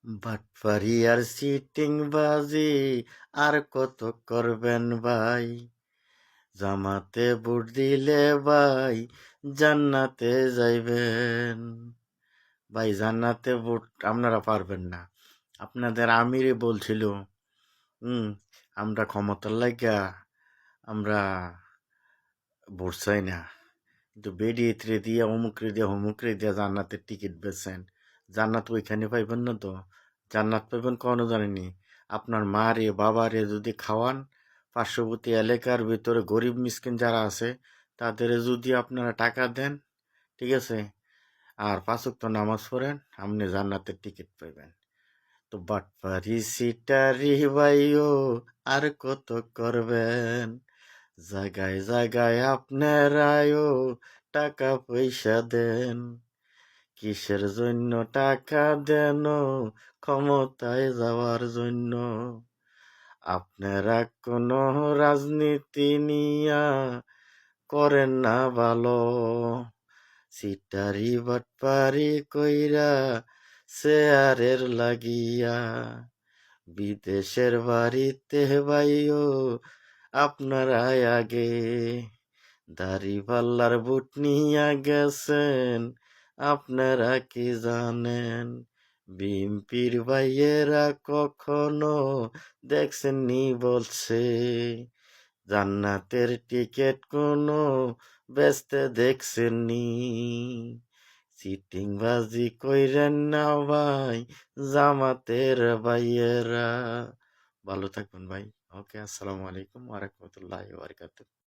বাটপারি are sitting বাজি আর কত করবেন ভাই? জামাতে ভোট দিলে ভাই জান্নাতে যাইবেন। ভাই জান্নাতে ভোট আপনারা পারবেন না। আপনাদের আমিরে বলছিল হুম আমরা ক্ষমতার লাগা আমরা ভোট চাই না, কিন্তু বেডি এত্রে দিয়া অমুকরে দিয়া জান্নাতের টিকিট বেচেন। জান্নাত ওইখানে পাইবেন না তো। জান্নাত পাইবেন কখনো জানেনি? আপনার মা রে বাবা রে যদি খাওয়ান, পার্শ্ববর্তী এলাকার ভিতরে গরিব মিসকিন যারা আছে তাদের যদি আপনারা টাকা দেন, ঠিক আছে, আর 5 ওয়াক্ত নামাজ পড়েন, আপনি জান্নাতের টিকিট পাইবেন। তো বাটপারি সিটারি ভাইও আর কত করবেন? জায়গায় জায়গায় আপনারাও টাকা পয়সা দেন। কিসের জন্য টাকা দেন? ক্ষমতায় যাওয়ার জন্য। আপনারা কোনো রাজনীতি নিয়া করেন না ভালো। সিটারি বাটপারি কইরা শেয়ারের লাগিয়া বিদেশের বাড়িতে ভাইও আপনারা আগে দাড়িপাল্লার বুট নিয়া গেছেন, আপনারা কি জানেন? বিএনপির ভাইয়েরা কখনো দেখছেন নি বলছে জান্নাতের টিকিট কোনো বেচতে দেখছেন নি? চিটিং বাজি কইরেন না ভাই জামাতের ভাইয়েরা। ভালো থাকবেন ভাই। ওকে, আসসালামু আলাইকুম ওয়া রাহমাতুল্লাহি ওয়া বারাকাতুহু।